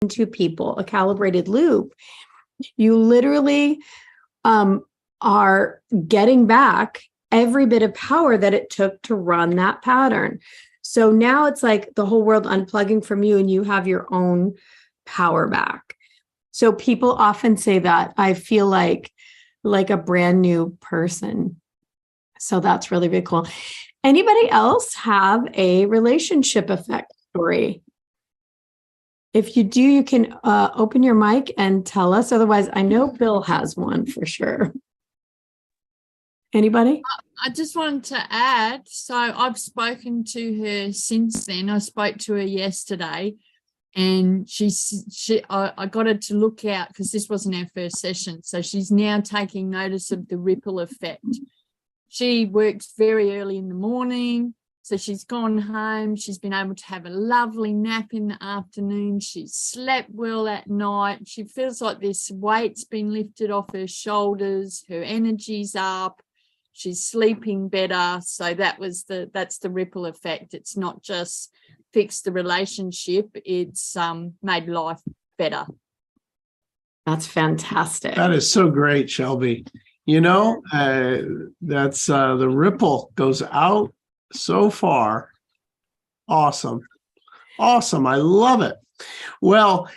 to people, a calibrated loop, you literally are getting back every bit of power that it took to run that pattern. So now it's like the whole world unplugging from you and you have your own power back. So people often say that I feel like a brand new person. So that's really, really cool. Anybody else have a relationship effect story? If you do, you can open your mic and tell us. Otherwise, I know Bill has one for sure. Anybody? I just wanted to add, so I've spoken to her since then. I spoke to her yesterday, and I got her to look out because this wasn't our first session. So she's now taking notice of the ripple effect. She works very early in the morning. So she's gone home. She's been able to have a lovely nap in the afternoon. She's slept well at night. She feels like this weight's been lifted off her shoulders. Her energy's up. She's sleeping better. So that's the ripple effect. It's not just fixed the relationship. It's made life better. That's fantastic. That is so great, Shelby. That's the ripple goes out so far. Awesome. I love it. Well,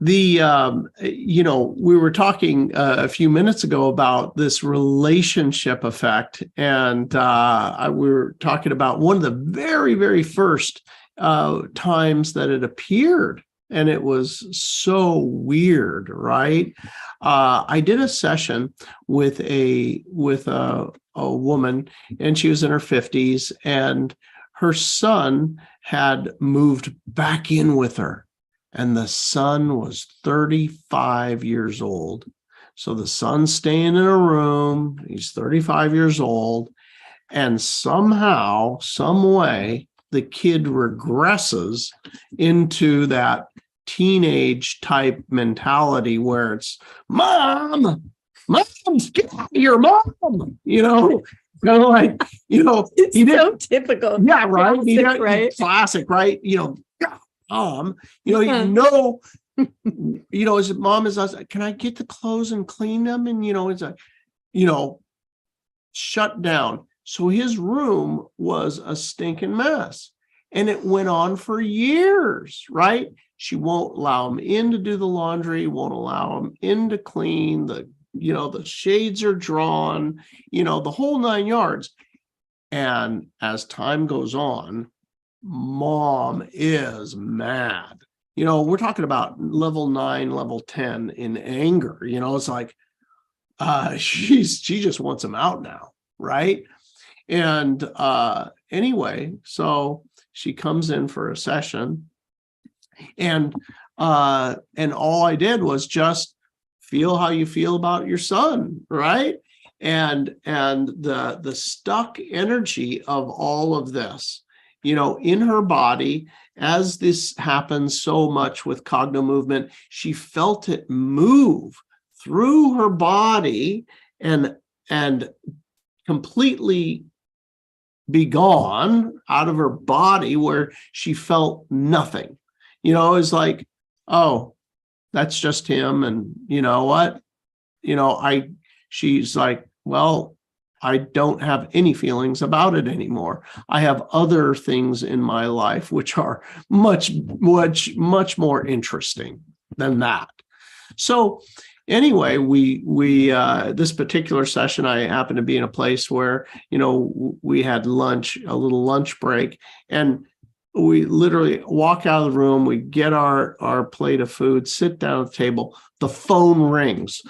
we were talking a few minutes ago about this relationship effect, and we were talking about one of the very, very first times that it appeared, and it was so weird, right? I did a session with a woman, and she was in her 50s, and her son had moved back in with her. And the son was 35 years old. So the son's staying in a room. He's 35 years old. And somehow, some way, the kid regresses into that teenage type mentality where it's, Mom, get out of your mom, kind of like, it's so typical. Yeah, right. Classic, right? Classic, right? Mom, his mom is like, can I get the clothes and clean them? And, it's like, shut down. So his room was a stinking mess, and it went on for years, right? She won't allow him in to do the laundry, won't allow him in to clean, the shades are drawn, the whole 9 yards. And as time goes on, Mom is mad. We're talking about level 9, level 10 in anger. It's like she just wants him out now, right? And anyway, so she comes in for a session, and all I did was just feel how you feel about your son, right? And the stuck energy of all of this, in her body, as this happens so much with Cognomovement, she felt it move through her body and completely be gone out of her body, where she felt nothing. It's like, oh, that's just him. And you know what? She's like, well, I don't have any feelings about it anymore. I have other things in my life which are much, much, much more interesting than that. So anyway, we this particular session, I happened to be in a place where, we had lunch, a little lunch break, and we literally walk out of the room, we get our plate of food, sit down at the table, the phone rings.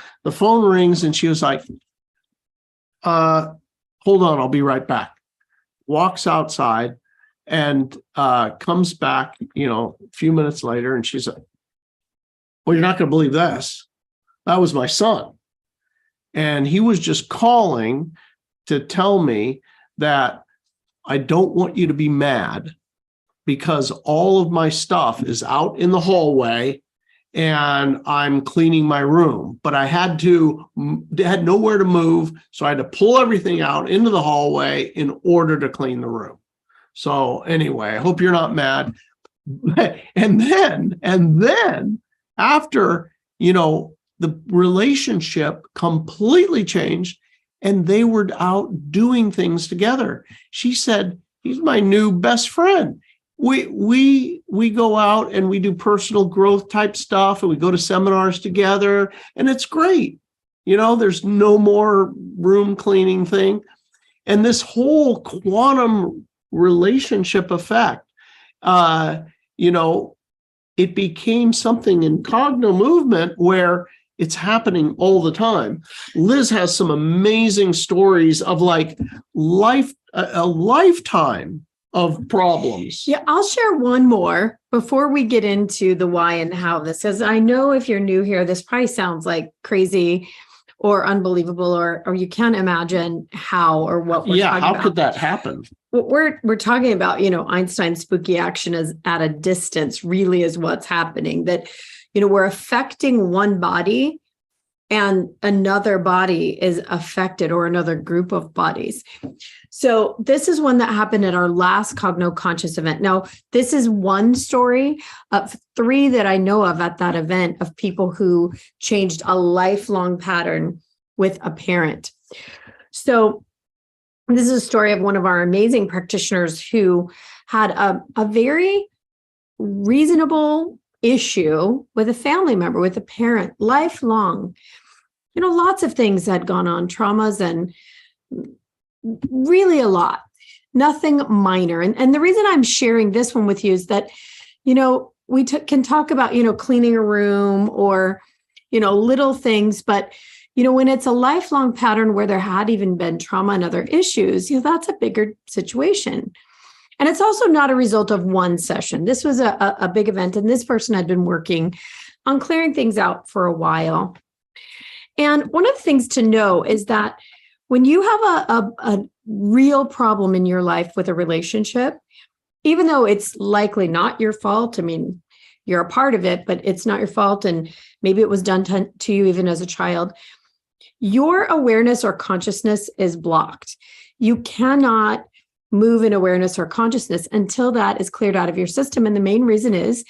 And she was like, hold on, I'll be right back. Walks outside and comes back, a few minutes later, and she's like, well, you're not going to believe this. That was my son. And he was just calling to tell me that I don't want you to be mad because all of my stuff is out in the hallway and I'm cleaning my room, but I had nowhere to move. So I had to pull everything out into the hallway in order to clean the room. So anyway, I hope you're not mad, And then after, the relationship completely changed and they were out doing things together. She said, he's my new best friend. We go out and we do personal growth type stuff and we go to seminars together and it's great. There's no more room cleaning thing. And this whole quantum relationship effect, it became something in Cognomovement where it's happening all the time. Liz has some amazing stories of like a lifetime of problems. Yeah, I'll share one more before we get into the why and how this is. I know if you're new here, this probably sounds like crazy or unbelievable, or you can't imagine how or what we're talking about. How could that happen? What we're talking about, Einstein's spooky action is at a distance really is what's happening, that, we're affecting one body and another body is affected, or another group of bodies. So this is one that happened at our last Cogno Conscious event. Now, this is one story of 3 that I know of at that event of people who changed a lifelong pattern with a parent. So this is a story of one of our amazing practitioners who had a very reasonable issue with a family member, with a parent, lifelong. Lots of things had gone on, traumas, and really a lot, nothing minor. And the reason I'm sharing this one with you is that, we can talk about, cleaning a room or, little things, but when it's a lifelong pattern where there had even been trauma and other issues, that's a bigger situation. And it's also not a result of one session. This was a big event, and this person had been working on clearing things out for a while. And one of the things to know is that when you have a real problem in your life with a relationship, even though it's likely not your fault, I mean, you're a part of it, but it's not your fault, and maybe it was done to you even as a child, your awareness or consciousness is blocked. You cannot move in awareness or consciousness until that is cleared out of your system. And the main reason is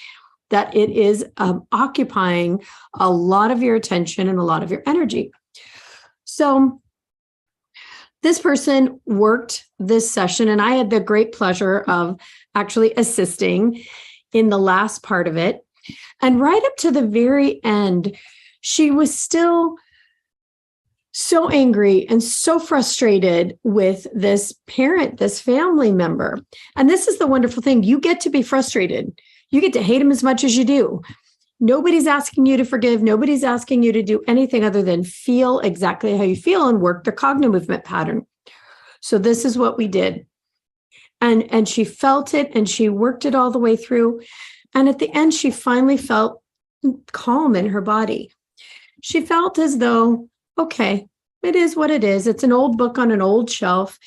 that it is occupying a lot of your attention and a lot of your energy. So this person worked this session, and I had the great pleasure of actually assisting in the last part of it. And right up to the very end, she was still so angry and so frustrated with this parent, this family member. And this is the wonderful thing. You get to be frustrated. You get to hate them as much as you do. Nobody's asking you to forgive. Nobody's asking you to do anything other than feel exactly how you feel and work the Cognomovement pattern. So this is what we did. And she felt it, and she worked it all the way through. And at the end, she finally felt calm in her body. She felt as though, okay, it is what it is. It's an old book on an old shelf.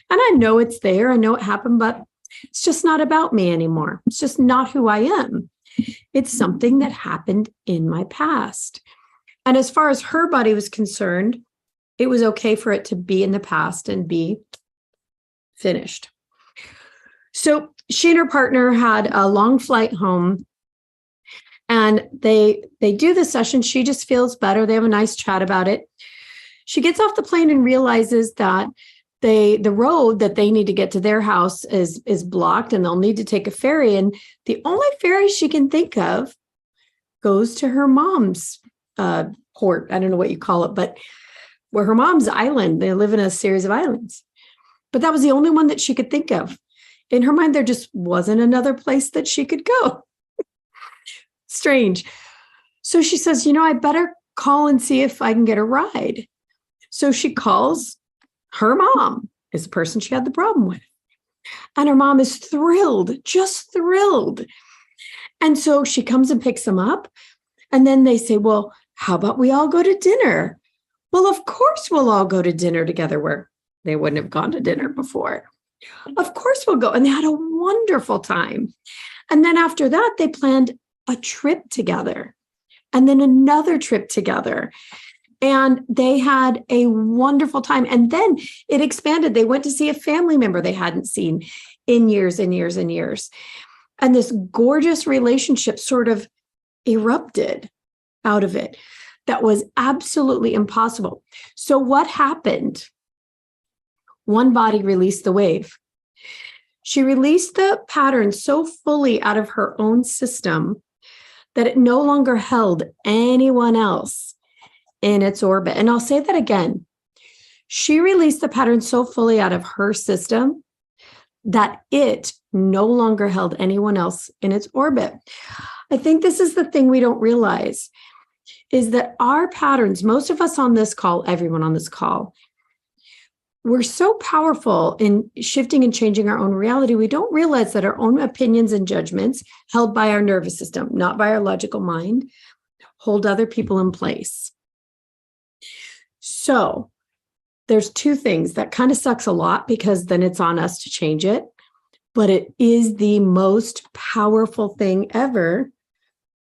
And I know it's there. I know it happened, but it's just not about me anymore. It's just not who I am. It's something that happened in my past. And as far as her body was concerned, it was okay for it to be in the past and be finished. So she and her partner had a long flight home, and they do the session. She just feels better. They have a nice chat about it. She gets off the plane and realizes that the road that they need to get to their house is blocked, and they'll need to take a ferry. And the only ferry she can think of goes to her mom's port. I don't know what you call it, but where her mom's island. They live in a series of islands. But that was the only one that she could think of. In her mind, there just wasn't another place that she could go. Strange. So she says, I better call and see if I can get a ride. So she calls her mom, is the person she had the problem with. And her mom is thrilled, just thrilled. And so she comes and picks them up. And then they say, well, how about we all go to dinner? Well, of course we'll all go to dinner together, where they wouldn't have gone to dinner before. Of course we'll go. And they had a wonderful time. And then after that, they planned a trip together, and then another trip together. And they had a wonderful time. And then it expanded. They went to see a family member they hadn't seen in years and years and years. And this gorgeous relationship sort of erupted out of it. That was absolutely impossible. So what happened? One body released the wave. She released the pattern so fully out of her own system that it no longer held anyone else in its orbit. And I'll say that again. She released the pattern so fully out of her system that it no longer held anyone else in its orbit. I think this is the thing we don't realize, is that our patterns, most of us on this call, everyone on this call, we're so powerful in shifting and changing our own reality. We don't realize that our own opinions and judgments held by our nervous system, not by our logical mind, hold other people in place. So there's two things that kind of sucks a lot, because then it's on us to change it. But it is the most powerful thing ever,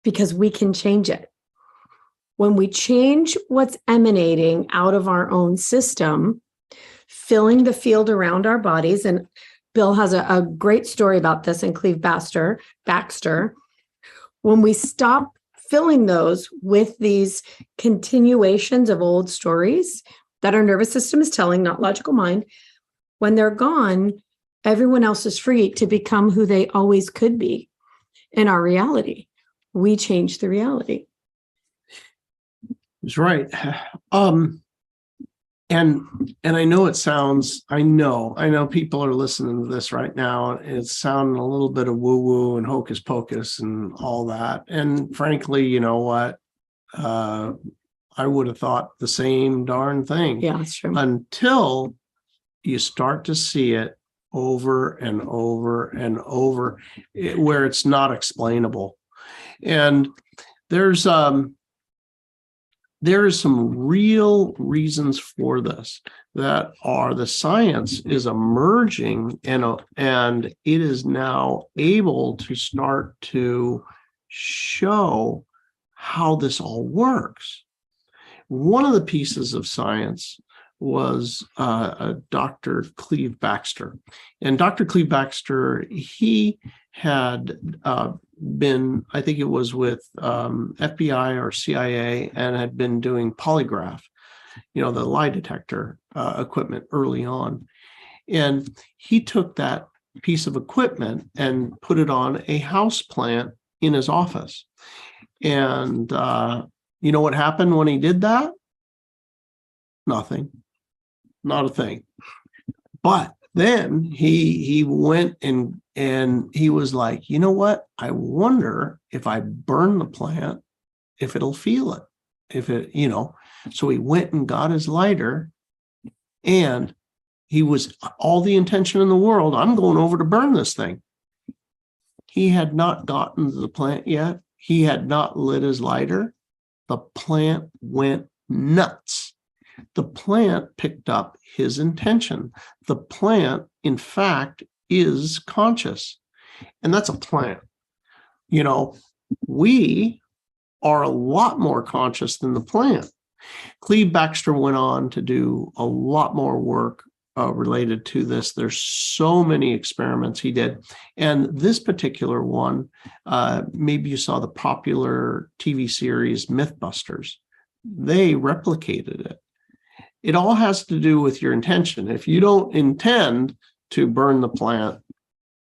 because we can change it. When we change what's emanating out of our own system, filling the field around our bodies, and Bill has a great story about this in Cleve Baxter. When we stop filling those with these continuations of old stories that our nervous system is telling, not logical mind, when they're gone, everyone else is free to become who they always could be in our reality. We change the reality. That's right. And I know it sounds, I know people are listening to this right now. It's sounding a little bit of woo-woo and hocus pocus and all that. And frankly, you know what? I would have thought the same darn thing. Yeah, that's true. Until you start to see it over and over and over, where it's not explainable. And there is some real reasons for this, that are the science is emerging, and it is now able to start to show how this all works. One of the pieces of science was Dr. Cleve Baxter. And Dr. Cleve Baxter, he had been, I think it was with FBI or CIA, and had been doing polygraph, the lie detector equipment early on. And he took that piece of equipment and put it on a house plant in his office. And you know what happened when he did that? Nothing. Not a thing. But then he went and he was like, you know what? I wonder if I burn the plant, if it'll feel it. If it, so he went and got his lighter, and he was all the intention in the world, I'm going over to burn this thing. He had not gotten to the plant yet. He had not lit his lighter. The plant went nuts. The plant picked up his intention. The plant, in fact, is conscious. And that's a plant. We are a lot more conscious than the plant. Cleve Baxter went on to do a lot more work related to this. There's so many experiments he did. And this particular one, maybe you saw the popular TV series Mythbusters. They replicated it. It all has to do with your intention. If you don't intend to burn the plant,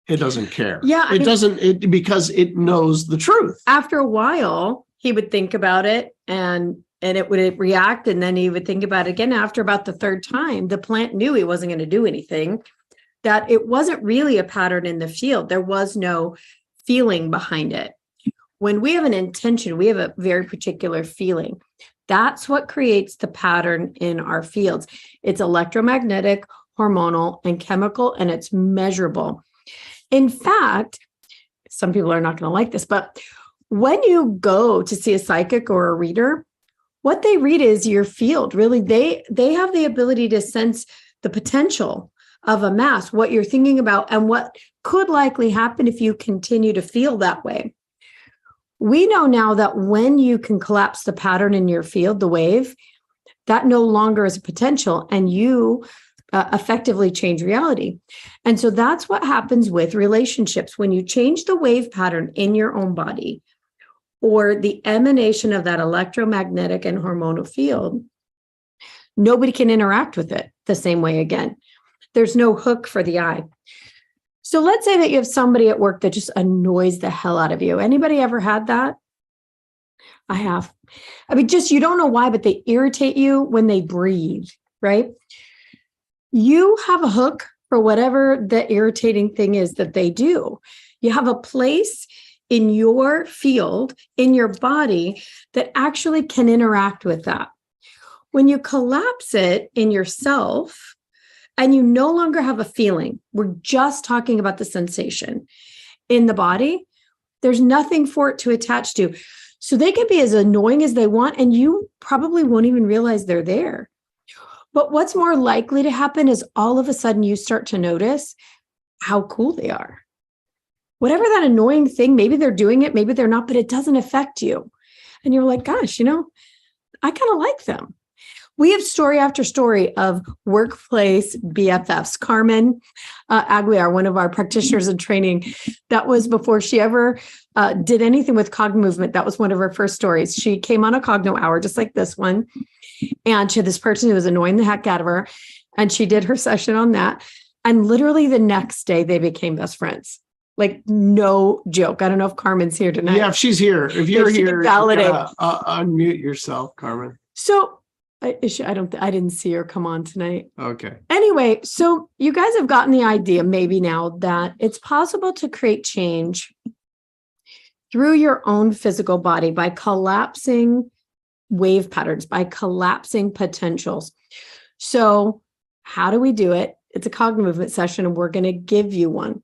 it doesn't care. Yeah. Because it knows the truth. After a while, he would think about it, and it would react, and then he would think about it again. After about the third time, the plant knew he wasn't going to do anything, that it wasn't really a pattern in the field. There was no feeling behind it. When we have an intention, we have a very particular feeling. That's what creates the pattern in our fields. It's electromagnetic, hormonal, and chemical, and it's measurable. In fact, some people are not going to like this, but when you go to see a psychic or a reader, what they read is your field. Really, they have the ability to sense the potential of a mass, what you're thinking about, and what could likely happen if you continue to feel that way. We know now that when you can collapse the pattern in your field, the wave, that no longer is a potential, and you effectively change reality. And so that's what happens with relationships. When you change the wave pattern in your own body or the emanation of that electromagnetic and hormonal field, nobody can interact with it the same way again. There's no hook for the eye. So let's say that you have somebody at work that just annoys the hell out of you. Anybody ever had that? I have. I mean, just you don't know why, but they irritate you when they breathe, right? You have a hook for whatever the irritating thing is that they do. You have a place in your field, in your body, that actually can interact with that. When you collapse it in yourself and you no longer have a feeling, we're just talking about the sensation in the body, there's nothing for it to attach to. So they can be as annoying as they want, and you probably won't even realize they're there. But what's more likely to happen is all of a sudden you start to notice how cool they are. Whatever that annoying thing, maybe they're doing it, maybe they're not, but it doesn't affect you. And you're like, gosh, I kind of like them. We have story after story of workplace BFFs. Carmen Aguiar, one of our practitioners in training, that was before she ever did anything with Cognomovement. That was one of her first stories. She came on a Cogno hour, just like this one. And she had this person who was annoying the heck out of her. And she did her session on that. And literally the next day, they became best friends. Like, no joke. I don't know if Carmen's here tonight. Yeah, if she's here. If you're here, you validate. Unmute yourself, Carmen. So I didn't see her come on tonight. Okay. Anyway, so you guys have gotten the idea maybe now that it's possible to create change through your own physical body by collapsing wave patterns, by collapsing potentials. So how do we do it? It's a Cognomovement session, and we're going to give you one.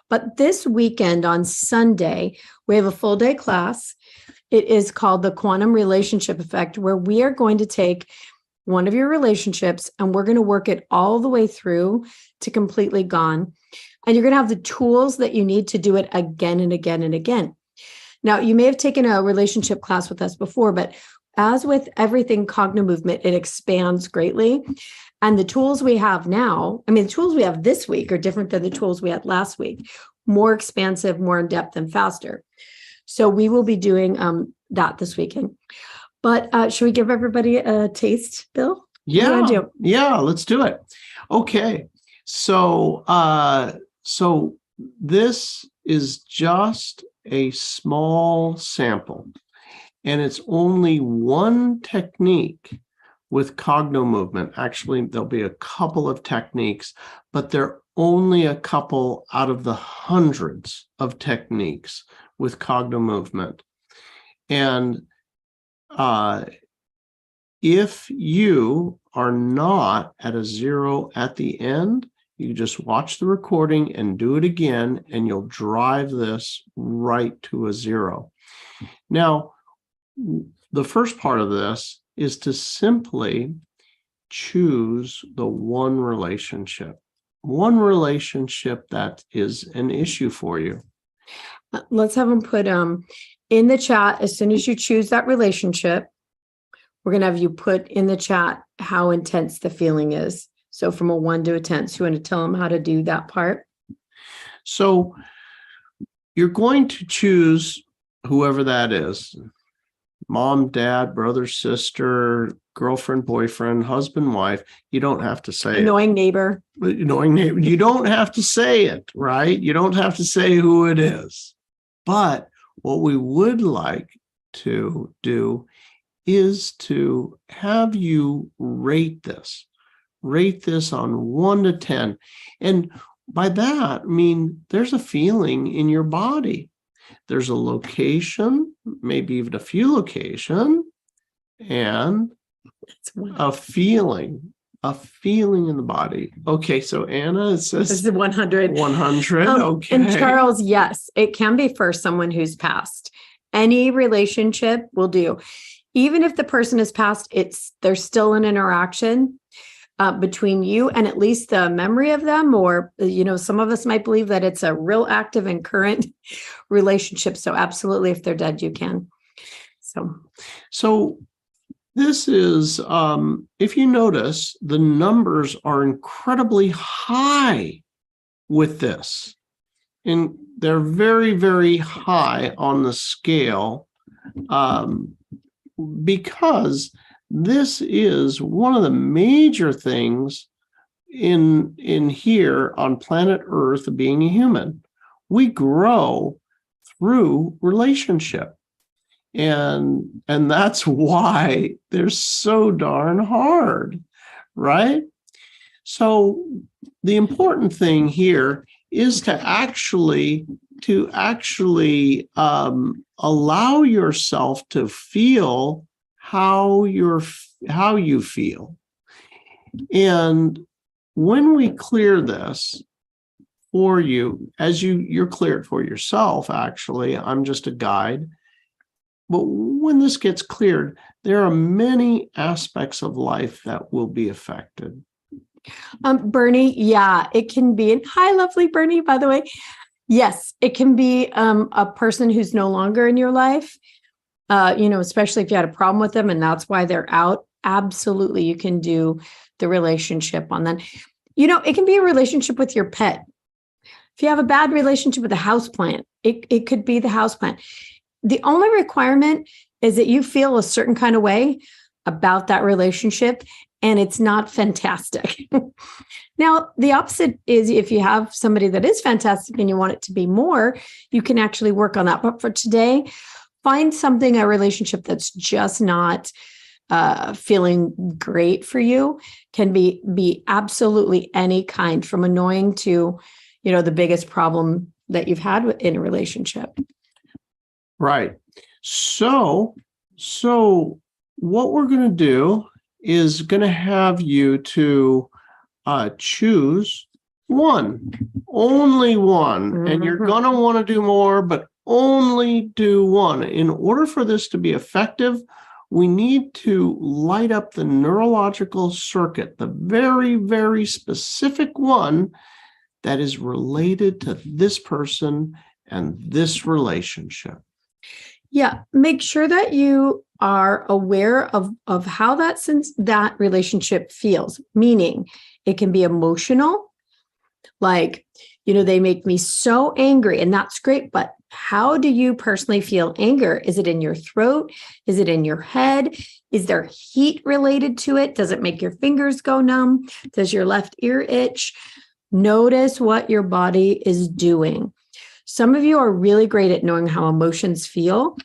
But this weekend on Sunday, we have a full day class. It is called the Quantum Relationship Effect, where we are going to take one of your relationships and we're going to work it all the way through to completely gone. And you're going to have the tools that you need to do it again and again and again. Now, you may have taken a relationship class with us before, but as with everything Cognomovement, it expands greatly. And the tools we have now, the tools we have this week are different than the tools we had last week, more expansive, more in depth, and faster. So we will be doing that this weekend. But should we give everybody a taste, Bill? Yeah, let's do it. Okay, so this is just a small sample, and it's only one technique with Cognomovement. Actually, there'll be a couple of techniques, but they're only a couple out of the hundreds of techniques with Cognomovement. And if you are not at a zero at the end, you just watch the recording and do it again, and you'll drive this right to a zero. Now, the first part of this is to simply choose the one relationship that is an issue for you. Let's have them put in the chat. As soon as you choose that relationship, we're going to have you put in the chat how intense the feeling is. So from a 1 to a 10, so you want to tell them how to do that part? So you're going to choose whoever that is. Mom, dad, brother, sister, girlfriend, boyfriend, husband, wife. You don't have to say annoying neighbor. Annoying neighbor. You don't have to say it, right? You don't have to say who it is. But what we would like to do is to have you rate this on 1 to 10. And by that, I mean, there's a feeling in your body. There's a location, maybe even a few locations, and a feeling in the body. Okay, so Anna, it says this is 100. 100, okay. And Charles, yes, it can be for someone who's passed. Any relationship will do. Even if the person is passed, there's still an interaction between you and at least the memory of them, or, some of us might believe that it's a real active and current relationship. So absolutely, if they're dead, you can. So This is, if you notice, the numbers are incredibly high with this. And they're very, very high on the scale, because this is one of the major things in here on planet Earth, being a human. We grow through relationship. And that's why they're so darn hard, right? So the important thing here is to actually allow yourself to feel how you feel. And when we clear this for you, as you're cleared for yourself, actually, I'm just a guide. But when this gets cleared, there are many aspects of life that will be affected. Bernie, yeah, it can be. And hi, lovely Bernie, by the way. Yes, it can be a person who's no longer in your life, especially if you had a problem with them and that's why they're out. Absolutely, you can do the relationship on that. It can be a relationship with your pet. If you have a bad relationship with a houseplant, it could be the houseplant. The only requirement is that you feel a certain kind of way about that relationship, and it's not fantastic. Now, the opposite is if you have somebody that is fantastic and you want it to be more, you can actually work on that. But for today, find a relationship that's just not feeling great for you. Can be absolutely any kind, from annoying to, the biggest problem that you've had in a relationship. Right. So what we're going to do is going to have you to choose only one, mm-hmm. And you're going to want to do more, but only do one. In order for this to be effective, we need to light up the neurological circuit, the very, very specific one that is related to this person and this relationship. Yeah, make sure that you are aware of how that relationship feels, meaning it can be emotional, like, they make me so angry, and that's great, but how do you personally feel anger? Is it in your throat? Is it in your head? Is there heat related to it? Does it make your fingers go numb? Does your left ear itch? Notice what your body is doing. Some of you are really great at knowing how emotions feel,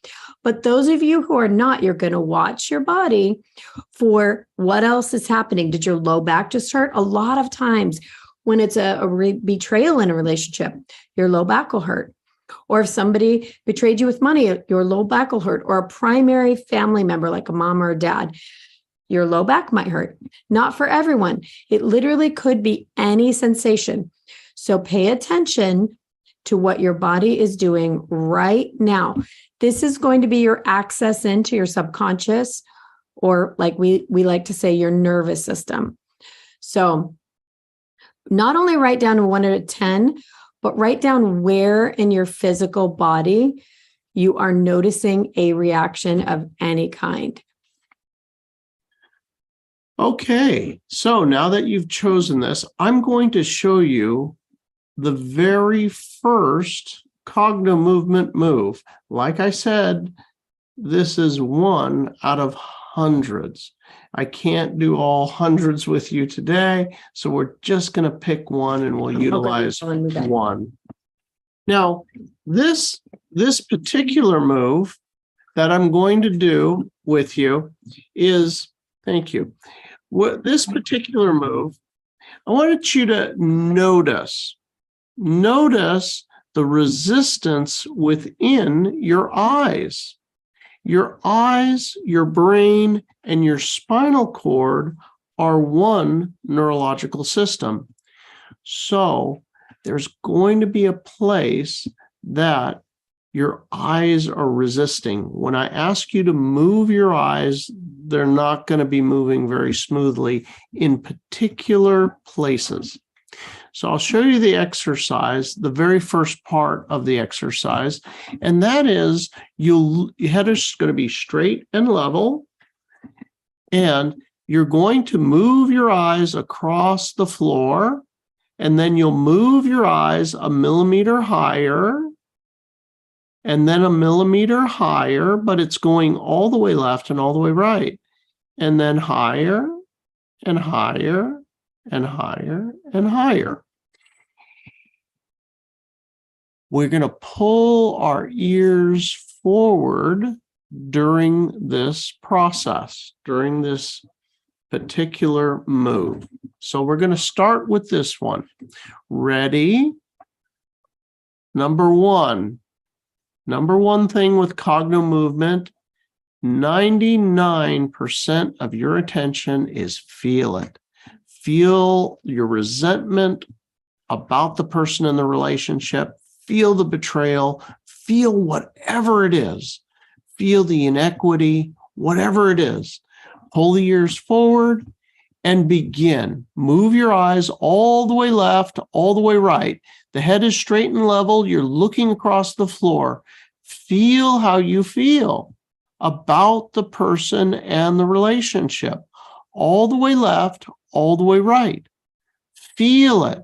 but those of you who are not, you're going to watch your body for what else is happening. Did your low back just hurt? A lot of times when it's a betrayal in a relationship, your low back will hurt. Or if somebody betrayed you with money, your low back will hurt. Or a primary family member like a mom or a dad, your low back might hurt. Not for everyone. It literally could be any sensation. So pay attention to what your body is doing right now. This is going to be your access into your subconscious, or like we like to say, your nervous system. So not only write down 1 to 10, but write down where in your physical body you are noticing a reaction of any kind. Okay, so now that you've chosen this, I'm going to show you the very first Cognomovement move. Like I said, this is one out of hundreds. I can't do all hundreds with you today, so we're just going to pick one and we'll utilize one. Now, this particular move that I'm going to do with you is, thank you. This particular move, I wanted you to notice the resistance within your eyes. Your eyes, your brain, and your spinal cord are one neurological system. So there's going to be a place that your eyes are resisting. When I ask you to move your eyes, they're not going to be moving very smoothly in particular places. So I'll show you the exercise, the very first part of the exercise, and that is your head is going to be straight and level, And you're going to move your eyes across the floor, and then you'll move your eyes a millimeter higher, and then a millimeter higher, but it's going all the way left and all the way right. And then higher and higher and higher and higher. We're going to pull our ears forward during this process, during this particular move. So we're going to start with this one. Ready? Number one thing with Cognomovement, 99% of your attention is feel it. Feel your resentment about the person in the relationship. Feel the betrayal. Feel whatever it is. Feel the inequity, whatever it is. Pull the ears forward and begin. Move your eyes all the way left, all the way right. The head is straight and level. You're looking across the floor. Feel how you feel about the person and the relationship. All the way left, all the way right. Feel it.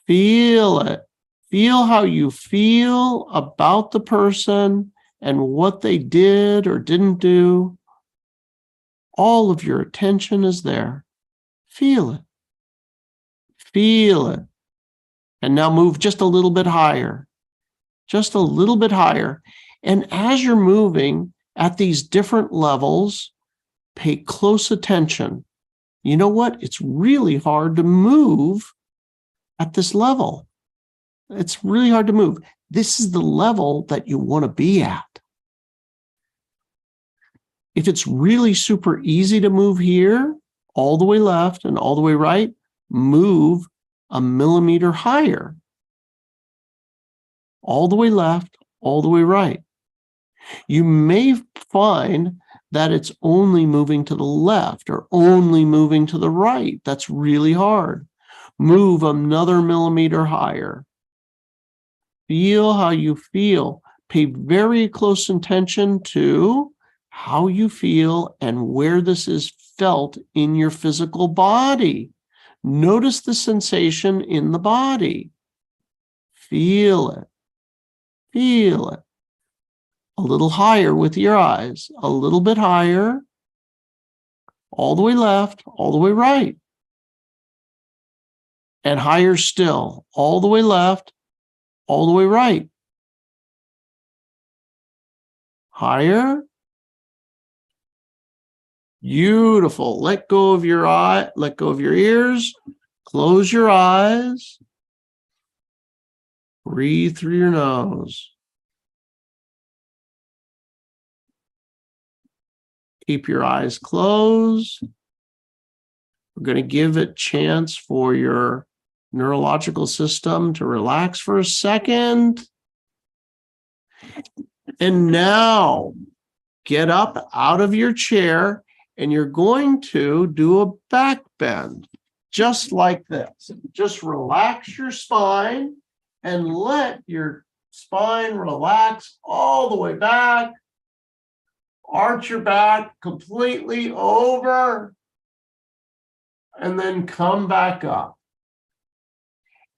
Feel it. Feel how you feel about the person and what they did or didn't do. All of your attention is there. Feel it. Feel it. And now move just a little bit higher. Just a little bit higher. And as you're moving at these different levels, pay close attention. You know what? It's really hard to move at this level. It's really hard to move. This is the level that you want to be at. If it's really super easy to move here, all the way left and all the way right, move a millimeter higher. All the way left, all the way right. You may find that it's only moving to the left or only moving to the right. That's really hard. Move another millimeter higher. Feel how you feel. Pay very close attention to how you feel and where this is felt in your physical body. Notice the sensation in the body. Feel it. Feel it. A little higher with your eyes. A little bit higher. All the way left, all the way right. And higher still. All the way left, all the way right. Higher. Beautiful. Let go of your eye, let go of your ears. Close your eyes. Breathe through your nose. Keep your eyes closed. We're going to give it a chance for your neurological system to relax for a second. And now get up out of your chair and you're going to do a back bend, just like this. Just relax your spine and let your spine relax all the way back. Arch your back completely over and then come back up.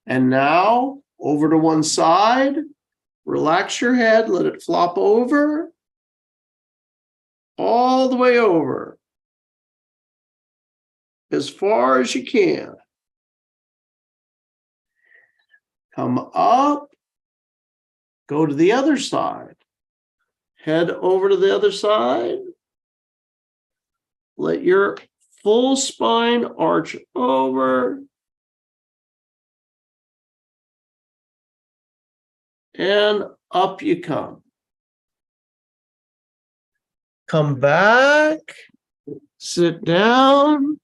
And now over to one side, relax your head, let it flop over, all the way over, as far as you can. Come up, go to the other side. Head over to the other side. Let your full spine arch over. And up you come. Come back. Sit down.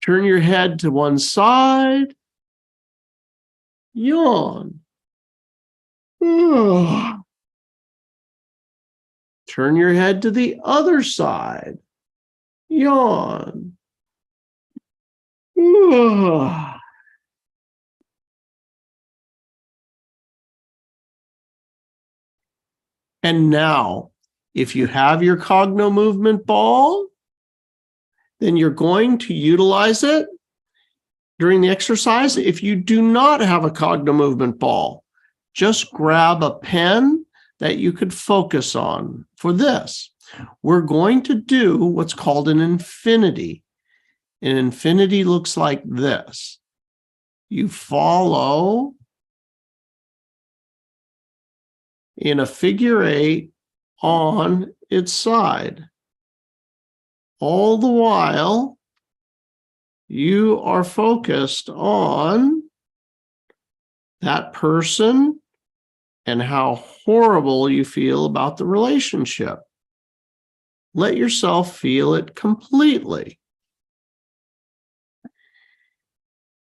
Turn your head to one side. Yawn. Turn your head to the other side. Yawn. And now, If you have your Cognomovement ball, then you're going to utilize it during the exercise. If you do not have a Cognomovement ball, just grab a pen that you could focus on for this. We're going to do what's called an infinity. An infinity looks like this. You follow in a figure 8 on its side. All the while, you are focused on that person and how horrible you feel about the relationship. Let yourself feel it completely.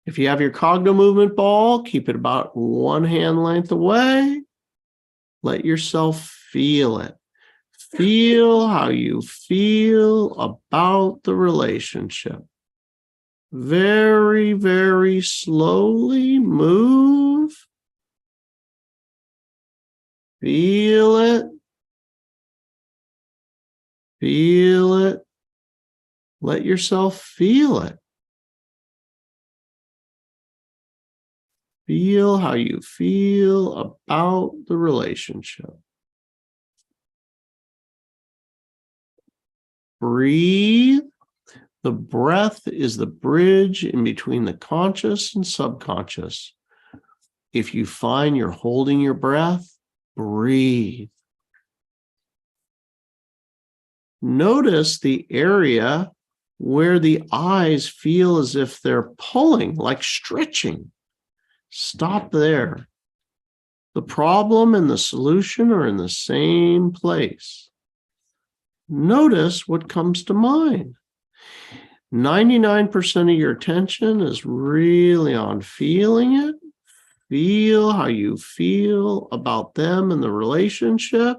If you have your Cognomovement ball, keep it about one hand length away. Let yourself feel it. Feel how you feel about the relationship. Very, very slowly move. Feel it. Feel it. Let yourself feel it. Feel how you feel about the relationship. Breathe. The breath is the bridge in between the conscious and subconscious. If you find you're holding your breath, breathe. Notice the area where the eyes feel as if they're pulling, like stretching. Stop there. The problem and the solution are in the same place. Notice what comes to mind. 99% of your attention is really on feeling it. Feel how you feel about them and the relationship.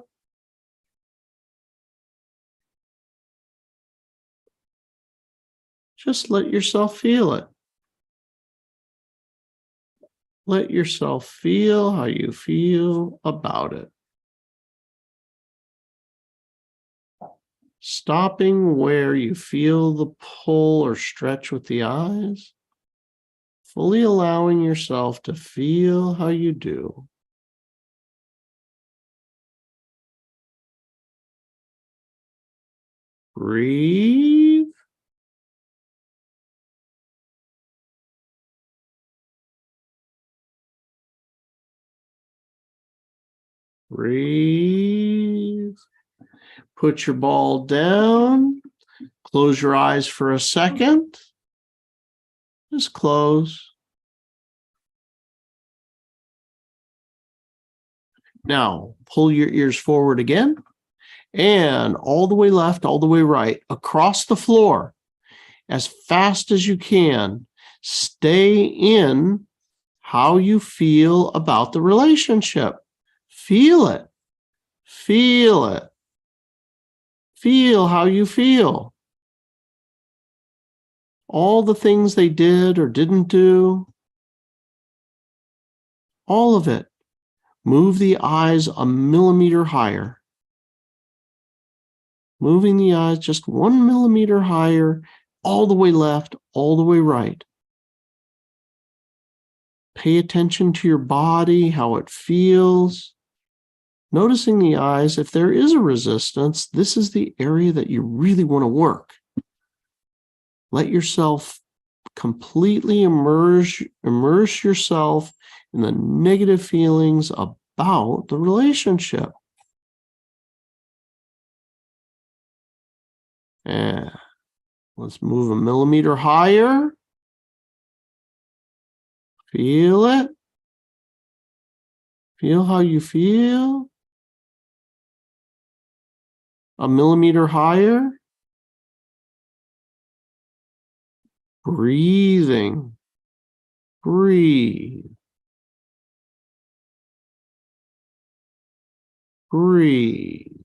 Just let yourself feel it. Let yourself feel how you feel about it. Stopping where you feel the pull or stretch with the eyes. Fully allowing yourself to feel how you do. Breathe. Breathe. Put your ball down. Close your eyes for a second. Just close. Now, pull your ears forward again. And all the way left, all the way right, across the floor, as fast as you can. Stay in how you feel about the relationship. Feel it. Feel it. Feel how you feel. All the things they did or didn't do. All of it. Move the eyes a millimeter higher. Moving the eyes just 1 millimeter higher, all the way left, all the way right. Pay attention to your body, how it feels. Noticing the eyes, if there is a resistance, this is the area that you really want to work. Let yourself completely immerse yourself in the negative feelings about the relationship. And let's move a millimeter higher. Feel it. Feel how you feel. A millimeter higher. Breathing. Breathe. Breathe.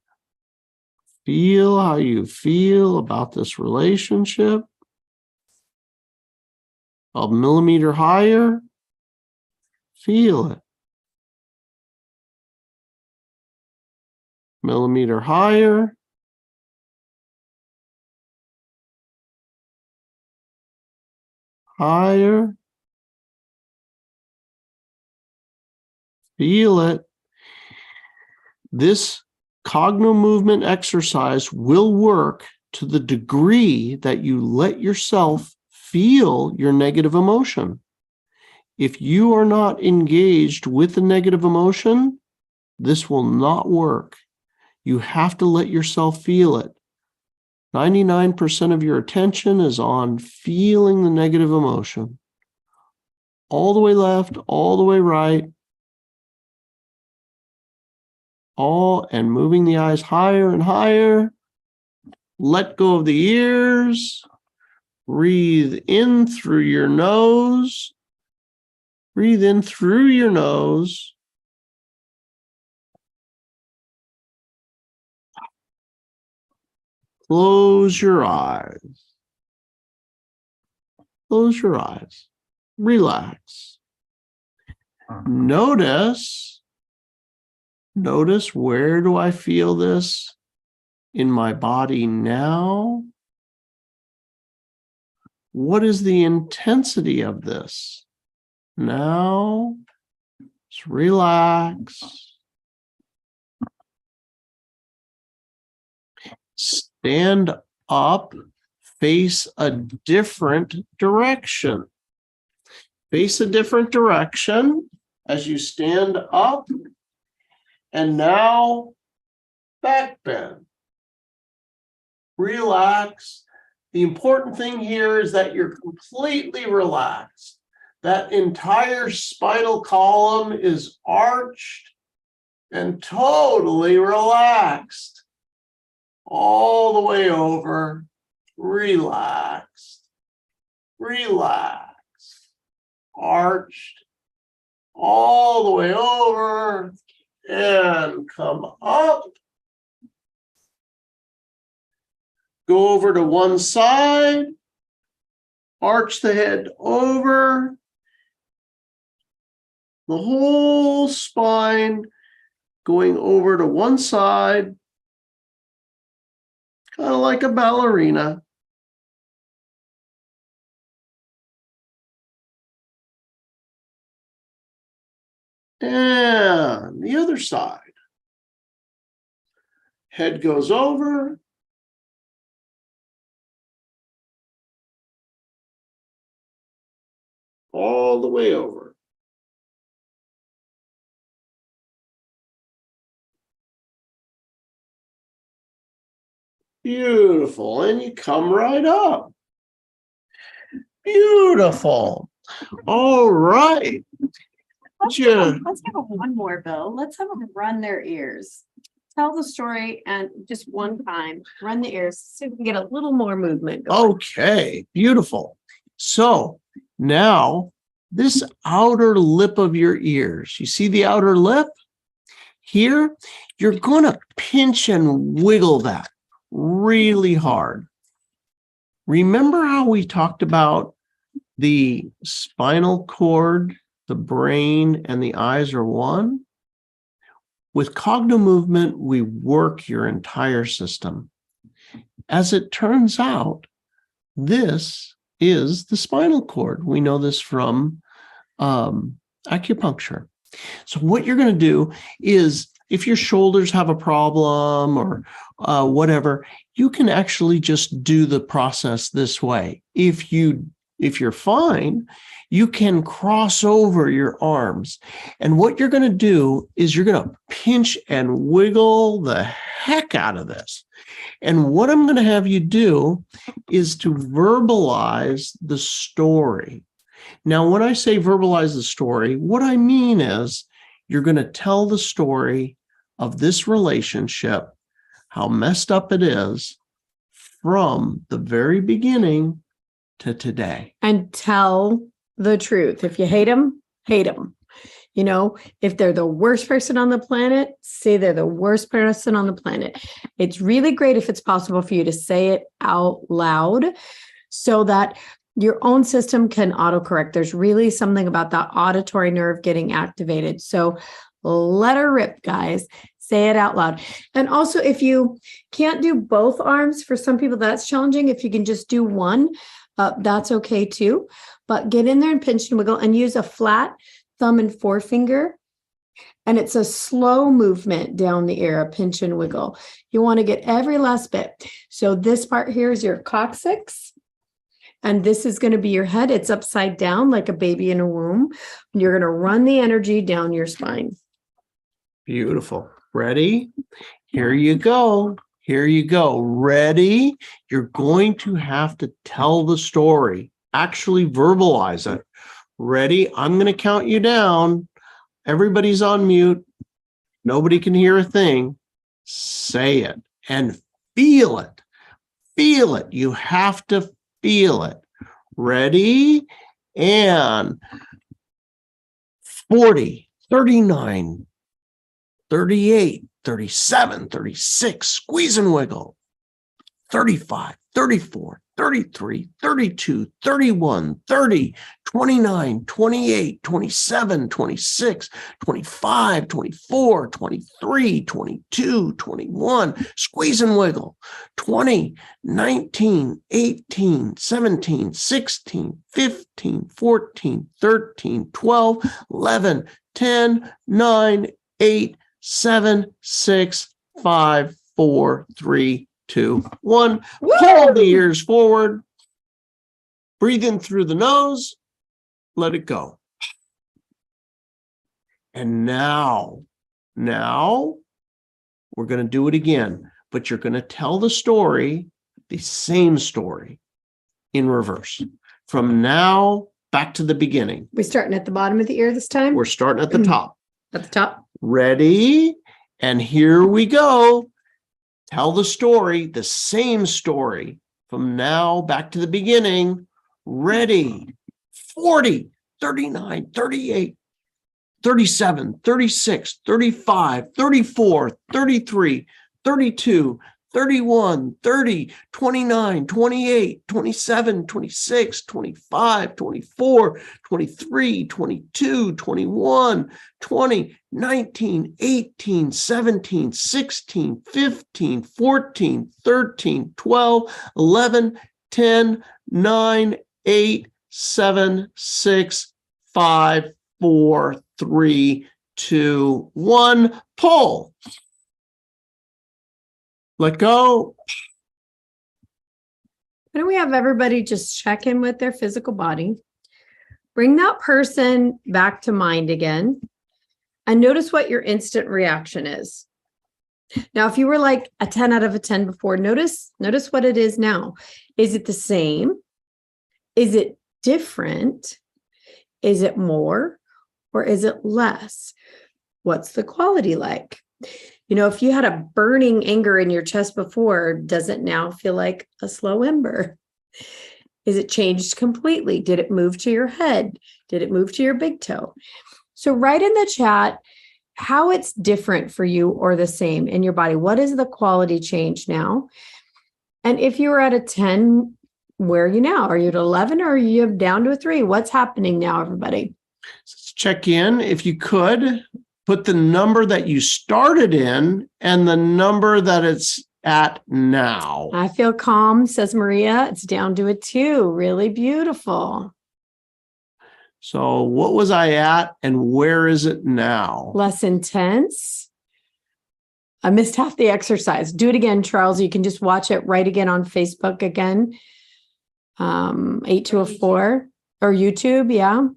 Feel how you feel about this relationship. A millimeter higher. Feel it. millimeter higher. Higher. Feel it. This Cognomovement exercise will work to the degree that you let yourself feel your negative emotion. If you are not engaged with the negative emotion, this will not work. You have to let yourself feel it. 99% of your attention is on feeling the negative emotion. All the way left, all the way right. And moving the eyes higher and higher. Let go of the ears. Breathe in through your nose. Breathe in through your nose. Close your eyes. Close your eyes. Relax. Notice where do I feel this in my body now? What is the intensity of this? Now, just relax. Stand up, face a different direction. Face a different direction as you stand up. And now, back bend. Relax. The important thing here is that you're completely relaxed. That entire spinal column is arched and totally relaxed. All the way over, relaxed, relaxed, arched, all the way over, and come up. Go over to one side, arch the head over, the whole spine going over to one side, kind of like a ballerina. And the other side. Head goes over. All the way over. Beautiful. And you come right up. Beautiful. All right. Let's give them one more, Bill. Let's have them run their ears. Tell the story and just one time, run the ears so we can get a little more movement going. Okay, beautiful. So now this outer lip of your ears, you see the outer lip? Here, you're going to pinch and wiggle that really hard. Remember how we talked about the spinal cord, the brain, and the eyes are one? With Cognomovement, we work your entire system. As it turns out, this is the spinal cord. We know this from acupuncture. So what you're going to do is, if your shoulders have a problem or whatever, you can actually just do the process this way. If you're fine, you can cross over your arms. And what you're going to do is you're going to pinch and wiggle the heck out of this. And what I'm going to have you do is to verbalize the story. Now, when I say verbalize the story, what I mean is you're going to tell the story of this relationship, how messed up it is, from the very beginning to today. And tell the truth. If you hate them, hate them. You know, if they're the worst person on the planet, say they're the worst person on the planet. It's really great if it's possible for you to say it out loud so that your own system can autocorrect. There's really something about that auditory nerve getting activated. So let her rip, guys. Say it out loud. And also, if you can't do both arms, for some people that's challenging. If you can just do one, that's okay too. But get in there and pinch and wiggle and use a flat thumb and forefinger. And it's a slow movement down the air, a pinch and wiggle. You want to get every last bit. So this part here is your coccyx. And this is going to be your head. It's upside down like a baby in a womb. You're going to run the energy down your spine. Beautiful. Ready? Here you go. Here you go. Ready? You're going to have to tell the story. Actually verbalize it. Ready? I'm going to count you down. Everybody's on mute. Nobody can hear a thing. Say it and feel it. Feel it. You have to feel it. Ready? And 40, 39, 38, 37, 36, squeeze and wiggle. 35, 34, 33, 32, 31, 30, 29, 28, 27, 26, 25, 24, 23, 22, 21, squeeze and wiggle. 20, 19, 18, 17, 16, 15, 14, 13, 12, 11, 10, 9, 8, 7, 6, 5, 4, 3, 2, 1. Woo! Pull the ears forward. Breathe in through the nose. Let it go. And now we're going to do it again, but you're going to tell the story, the same story in reverse. From now back to the beginning. We're starting at the bottom of the ear this time? We're starting at the top. At the top. Ready? And here we go. Tell the story, the same story, from now back to the beginning. Ready? 40, 39, 38, 37, 36, 35, 34, 33, 32, 31, 30, 29, 28, 27, 26, 25, 24, 23, 22, 21, 20, 19, 18, 17, 16, 15, 14, 13, 12, 11, 10, 9, 8, 7, 6, 5, 4, 3, 2, 1. Pull. Let go. Why don't we have everybody just check in with their physical body? Bring that person back to mind again. And notice what your instant reaction is. Now, if you were like a 10 out of a 10 before, notice what it is now. Is it the same? Is it different? Is it more? Or is it less? What's the quality like? You know, if you had a burning anger in your chest before, does it now feel like a slow ember? Is it changed completely? Did it move to your head? Did it move to your big toe? So write in the chat how it's different for you or the same in your body. What is the quality change now? And if you were at a 10, where are you now? Are you at 11 or are you down to a 3? What's happening now, everybody? Let's check in. If you could, put the number that you started in and the number that it's at now. I feel calm, says Maria. It's down to a 2. Really beautiful. So what was I at and where is it now? Less intense. I missed half the exercise. Do it again, Charles. You can just watch it right again on Facebook again. 8 to a 4 or YouTube. Yeah.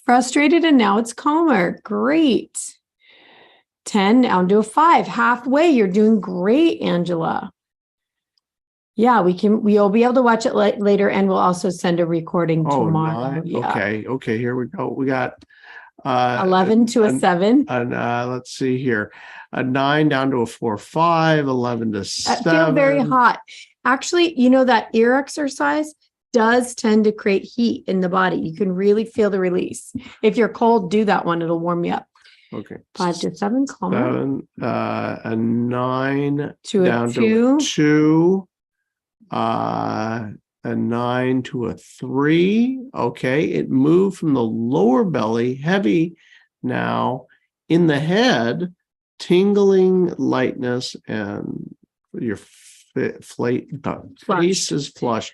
Frustrated and now it's calmer. Great. 10 down to a 5. Halfway. You're doing great, Angela. Yeah, we'll be able to watch it later, and we'll also send a recording tomorrow. Yeah. Okay, here we go. We got 11 to a 7. And let's see here. A 9 down to a 4, 5, 11 to 7. I feel very hot. Actually, you know that ear exercise does tend to create heat in the body. You can really feel the release. If you're cold, do that one. It'll warm you up. Okay. 5 to 7, calmer. 7, a 9 to down a 2. to 2, a 9 to a 3. Okay, it moved from the lower belly, heavy now in the head tingling lightness, and your face is flushed.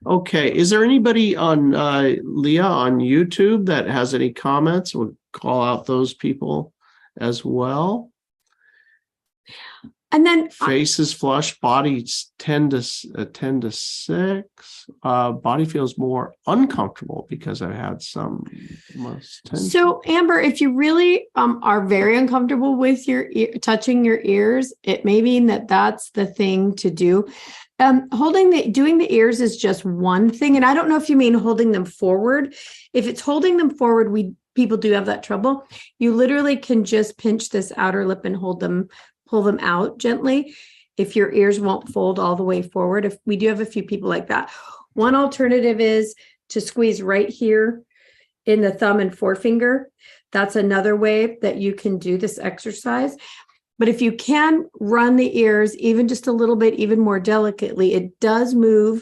Okay. Is there anybody on Leah on YouTube that has any comments? We'll call out those people as well. And then Face is flush, body's 10 to 6. Body feels more uncomfortable because I had some tension. So Amber, if you really are very uncomfortable with your touching your ears, it may mean that that's the thing to do. Doing the ears is just one thing. And I don't know if you mean holding them forward. If it's holding them forward, people do have that trouble. You literally can just pinch this outer lip and pull them out gently if your ears won't fold all the way forward. If we do have a few people like that. One alternative is to squeeze right here in the thumb and forefinger. That's another way that you can do this exercise. But if you can run the ears even just a little bit, even more delicately, it does move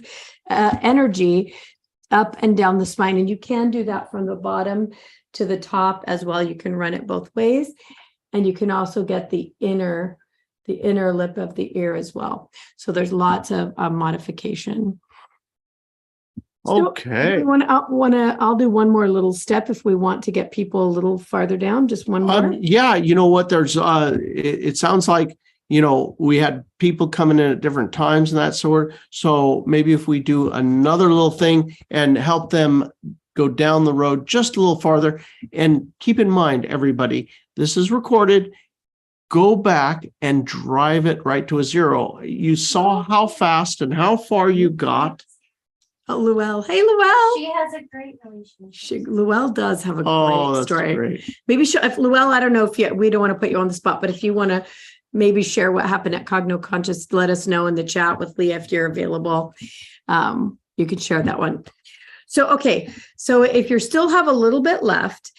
energy up and down the spine. And you can do that from the bottom to the top as well. You can run it both ways. And you can also get the inner lip of the ear as well. So there's lots of modification. Okay. So I'll do one more little step if we want to get people a little farther down. Just one more. Yeah, you know what? There's it sounds like, we had people coming in at different times and that sort. So maybe if we do another little thing and help them go down the road just a little farther. And keep in mind, everybody, this is recorded. Go back and drive it right to a 0. You saw how fast and how far you got. Oh, Luelle. Hey, Luelle. She has a great relationship. Luelle does have a Oh, great that's story. great. Maybe if Luelle, I don't know if we don't want to put you on the spot, but if you want to maybe share what happened at Cogno Conscious, let us know in the chat with Leah if you're available. You can share that one. So, okay. So if you still have a little bit left,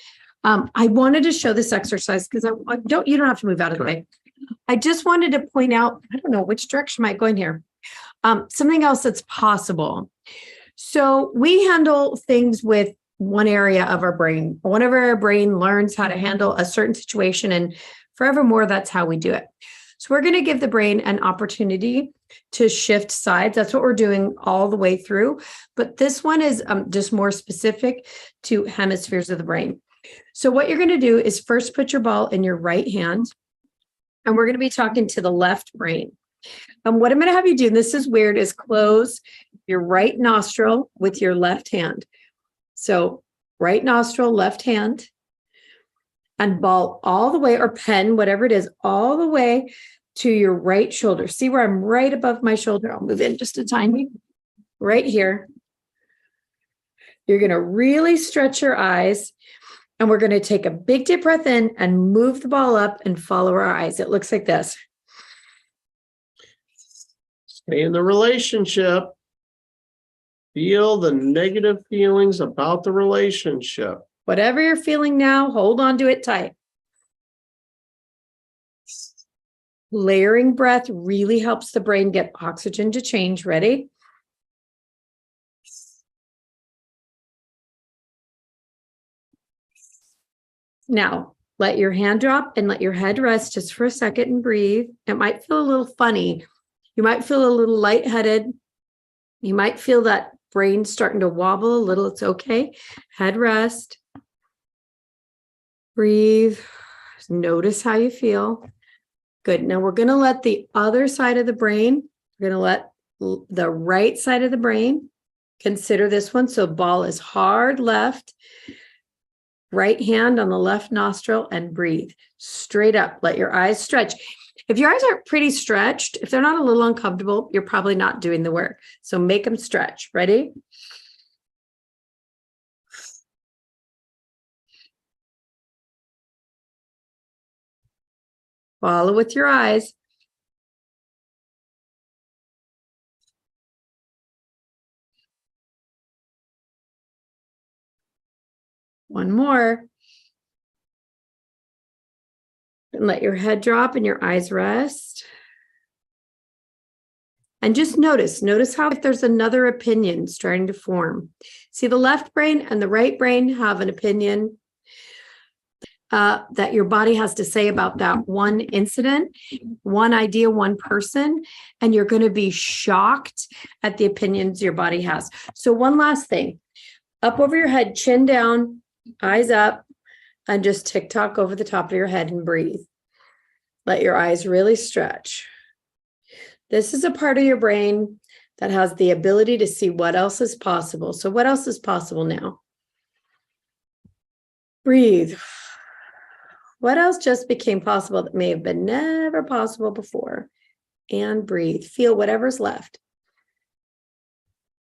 I wanted to show this exercise because you don't have to move out of the way. I just wanted to point out, I don't know which direction am I going here. Something else that's possible. So we handle things with one area of our brain. Whenever our brain learns how to handle a certain situation, and forevermore, that's how we do it. So we're going to give the brain an opportunity to shift sides. That's what we're doing all the way through. But this one is just more specific to hemispheres of the brain. So what you're going to do is first put your ball in your right hand, and we're going to be talking to the left brain. And what I'm going to have you do, and this is weird, is close your right nostril with your left hand. So right nostril, left hand, and ball all the way, or pen, whatever it is, all the way to your right shoulder. See where I'm right above my shoulder? I'll move in just a tiny, right here. You're going to really stretch your eyes, and we're going to take a big deep breath in and move the ball up and follow our eyes. It looks like this. Stay in the relationship. Feel the negative feelings about the relationship. Whatever you're feeling now, hold on to it tight. Layering breath really helps the brain get oxygen to change. Ready? Now, let your hand drop and let your head rest just for a second and breathe. It might feel a little funny. You might feel a little lightheaded. You might feel that brain starting to wobble a little. It's okay. Head rest. Breathe. Notice how you feel. Good. Now we're going to let the other side of the brain, we're going to let the right side of the brain consider this one. So ball is hard left, right hand on the left nostril, and breathe straight up. Let your eyes stretch. If your eyes aren't pretty stretched, if they're not a little uncomfortable, you're probably not doing the work. So make them stretch. Ready? Follow with your eyes. One more. And let your head drop and your eyes rest. And just notice how if there's another opinion starting to form. See, the left brain and the right brain have an opinion. that your body has to say about that one incident, one idea, one person, and you're going to be shocked at the opinions your body has. So one last thing, up over your head, chin down, eyes up, and just tick-tock over the top of your head and breathe. Let your eyes really stretch. This is a part of your brain that has the ability to see what else is possible. So what else is possible now? Breathe. What else just became possible that may have been never possible before? And breathe. Feel whatever's left.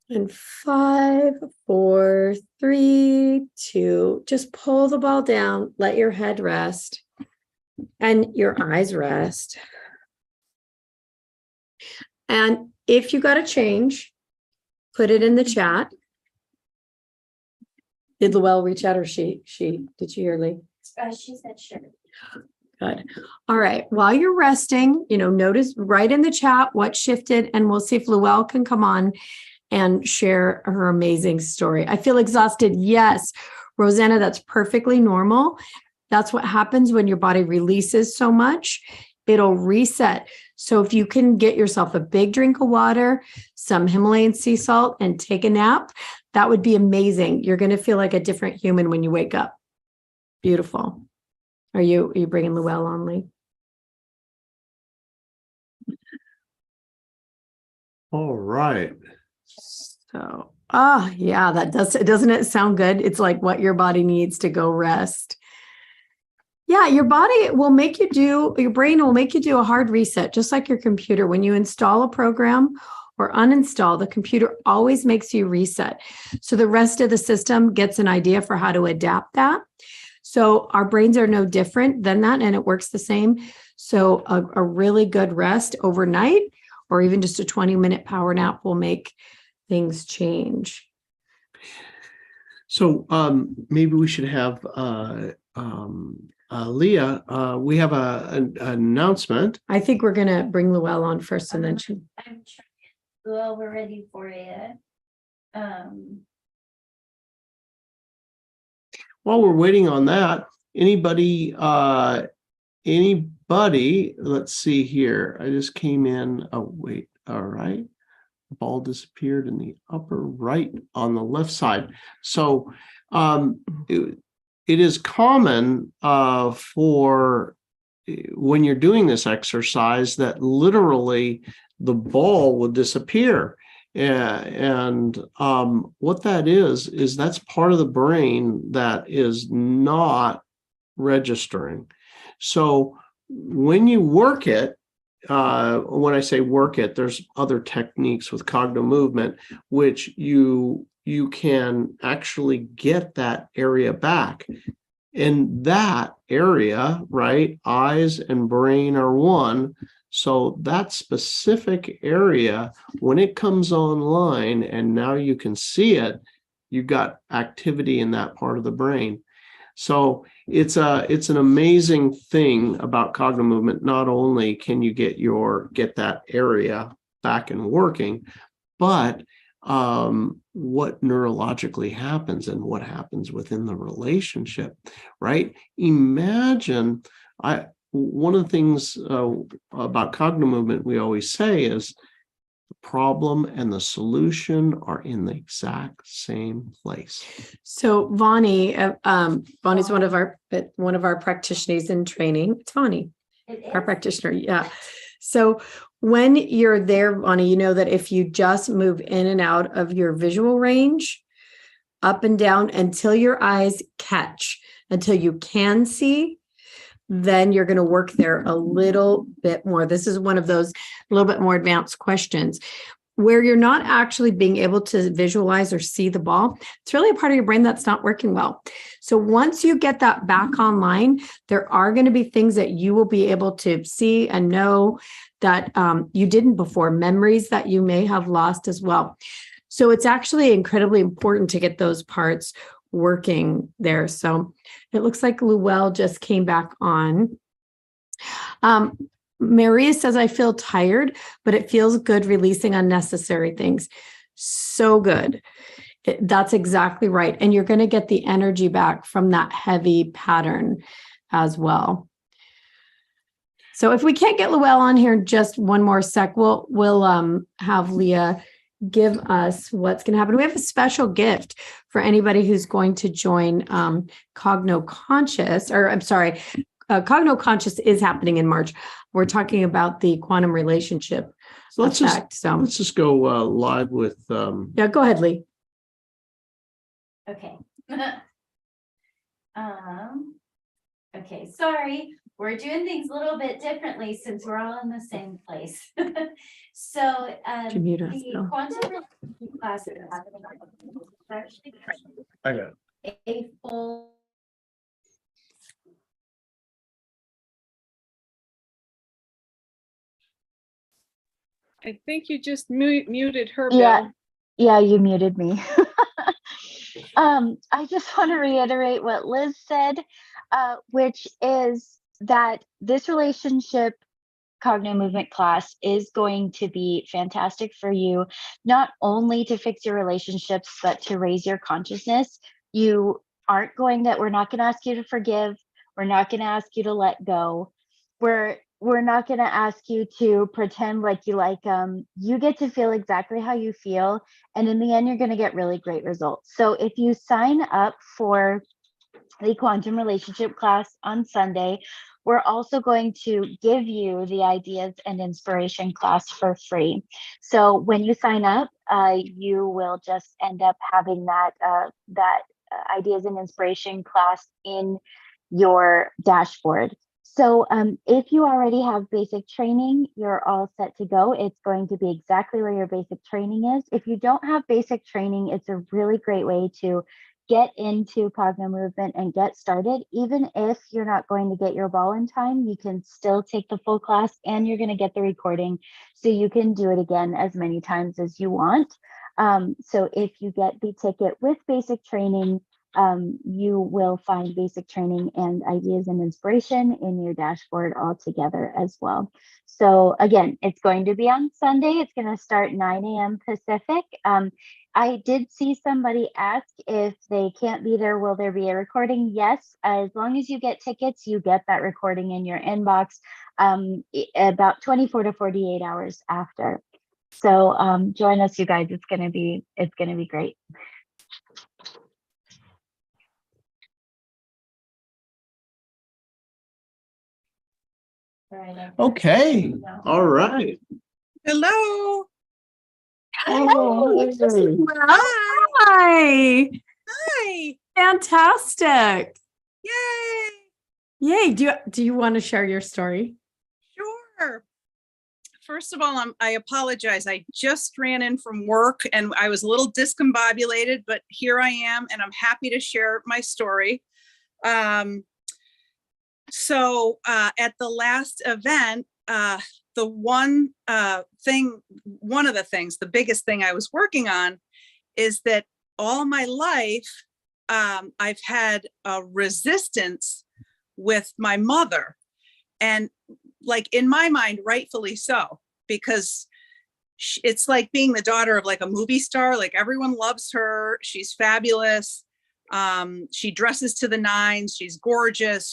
And 5, 4, 3, 2. Just pull the ball down. Let your head rest. And your eyes rest. And if you got to change, put it in the chat. Did Luelle reach out, or she did you hear Lee? She said sure. Good. All right. While you're resting, notice, write in the chat what shifted, and we'll see if Luelle can come on and share her amazing story. I feel exhausted. Yes, Rosanna, that's perfectly normal. That's what happens when your body releases so much. It'll reset. So if you can get yourself a big drink of water, some Himalayan sea salt, and take a nap, that would be amazing. You're going to feel like a different human when you wake up. Beautiful. Are you bringing Luelle on, Lee? All right. So, yeah, doesn't it sound good? It's like what your body needs to go rest. Yeah, your brain will make you do a hard reset, just like your computer. When you install a program or uninstall, the computer always makes you reset. So the rest of the system gets an idea for how to adapt that. So our brains are no different than that, and it works the same. So a really good rest overnight, or even just a 20-minute power nap, will make things change. So maybe we should have Leah. We have an announcement. I think we're going to bring Luelle on first, and then I'm trying. Well, we're ready for you. While we're waiting on that, anybody, let's see here. I just came in. Oh, wait. All right. The ball disappeared in the upper right on the left side. So it is common for when you're doing this exercise that literally the ball will disappear. And what that is that's part of the brain that is not registering. So when you work it, when I say work it, there's other techniques with Cognomovement, which you can actually get that area back. And that area, right, eyes and brain are one. So that specific area, when it comes online and now you can see it, you've got activity in that part of the brain. So it's an amazing thing about Cognomovement. Not only can you get that area back and working, but what neurologically happens and what happens within the relationship, right? Imagine, one of the things about Cognomovement we always say is the problem and the solution are in the exact same place. So Vonnie, Vonnie's one of our practitioners in training. It's Vonnie, our practitioner. Yeah. So when you're there, Vonnie, you know that if you just move in and out of your visual range, up and down until your eyes catch, until you can see, then you're going to work there a little bit more. This is one of those a little bit more advanced questions where you're not actually being able to visualize or see the ball. It's really a part of your brain that's not working well. So once you get that back online, there are going to be things that you will be able to see and know that you didn't before, memories that you may have lost as well. So it's actually incredibly important to get those parts working there. So it looks like Luelle just came back on. Maria says, I feel tired, but it feels good releasing unnecessary things. So good. That's exactly right. And you're going to get the energy back from that heavy pattern. as well. So if we can't get Luelle on here just one more sec, we'll have Leah give us what's going to happen. We have a special gift for anybody who's going to join Cogno Conscious, or I'm sorry, Cogno Conscious is happening in March. We're talking about the quantum relationship effect. Let's just go live with. Yeah, go ahead, Lee. Okay. Okay, sorry. We're doing things a little bit differently since we're all in the same place. So Mute us, the Bill. quantum relationship class is happening actually I got it. a full I think you just muted her, Yeah. Bill. Yeah, you muted me. I just want to reiterate what Liz said, which is that this relationship Cognomovement class is going to be fantastic for you, not only to fix your relationships, but to raise your consciousness. We're not going to ask you to forgive. We're not going to ask you to let go. We're not going to ask you to pretend like you like them. You get to feel exactly how you feel. And in the end, you're going to get really great results. So if you sign up for the quantum relationship class on Sunday, we're also going to give you the ideas and inspiration class for free. So when you sign up, you will just end up having that ideas and inspiration class in your dashboard. So if you already have basic training, you're all set to go. It's going to be exactly where your basic training is. If you don't have basic training, it's a really great way to get into Cognomovement and get started. Even if you're not going to get your ball in time, you can still take the full class and you're going to get the recording, so you can do it again as many times as you want. So if you get the ticket with basic training, you will find basic training and ideas and inspiration in your dashboard all together as well. So again, it's going to be on Sunday. It's going to start 9 a.m. Pacific. I did see somebody ask if they can't be there, will there be a recording? Yes, as long as you get tickets, you get that recording in your inbox about 24 to 48 hours after. So join us, you guys. It's gonna be great. all right. Okay. All right. Hello. Oh, hey. Hi. Hi. Fantastic. Yay. Yay. Do you want to share your story? Sure. First of all, I apologize. I just ran in from work and I was a little discombobulated, but here I am and I'm happy to share my story. So at the last event, the biggest thing I was working on is that all my life, I've had a resistance with my mother, and like in my mind, rightfully so, because it's like being the daughter of like a movie star. Like everyone loves her. She's fabulous. She dresses to the nines. She's gorgeous.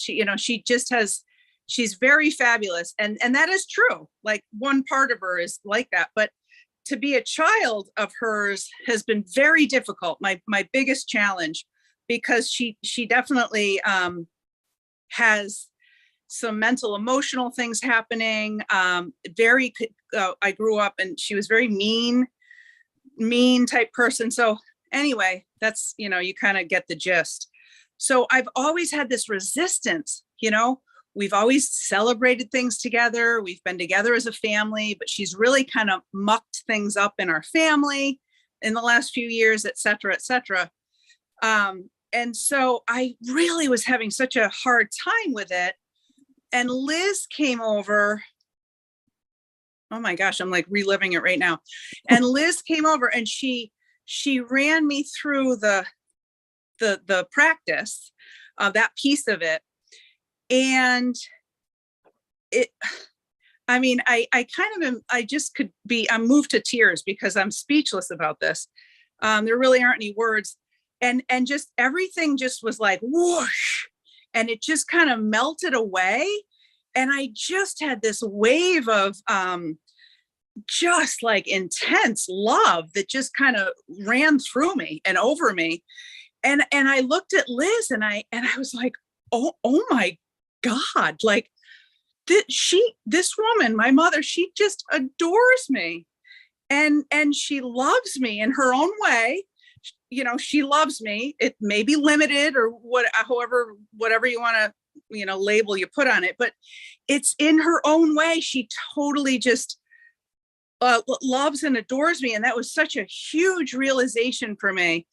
She's very fabulous. And that is true. Like one part of her is like that, but to be a child of hers has been very difficult. My biggest challenge, because she definitely, has some mental emotional things happening. I grew up and she was very mean type person. So anyway, that's, you kind of get the gist. So I've always had this resistance, we've always celebrated things together. We've been together as a family, but she's really kind of mucked things up in our family in the last few years, et cetera, et cetera. And so I really was having such a hard time with it. And Liz came over. Oh my gosh, I'm like reliving it right now. And Liz came over and she ran me through the practice of that piece of it. And I'm moved to tears because I'm speechless about this. There really aren't any words. And just everything just was like whoosh. and it just kind of melted away. And I just had this wave of just like intense love that just kind of ran through me and over me. And I looked at Liz and I was like, oh my God, like this woman, my mother, she just adores me. And she loves me in her own way. You know, she loves me. It may be limited or whatever you want to, you know, label you put on it, but it's in her own way. She totally just loves and adores me. And that was such a huge realization for me.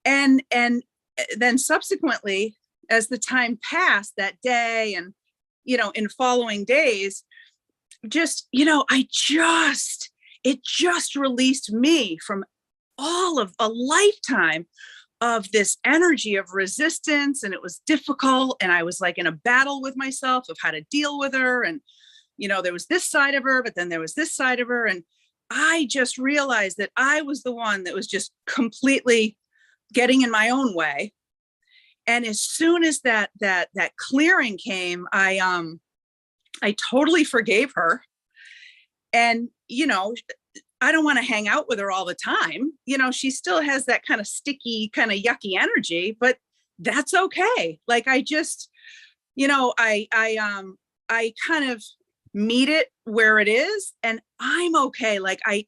And then subsequently, as the time passed that day and, you know, in following days, just, you know, it just released me from all of a lifetime of this energy of resistance. And it was difficult. And I was like in a battle with myself of how to deal with her. And, you know, there was this side of her, but then there was this side of her. And I just realized that I was the one that was just completely getting in my own way. And as soon as that clearing came, I totally forgave her. And, you know, I don't want to hang out with her all the time. You know, she still has that kind of sticky, kind of yucky energy, but that's okay. Like, I just, you know, I kind of meet it where it is, and I'm okay. Like I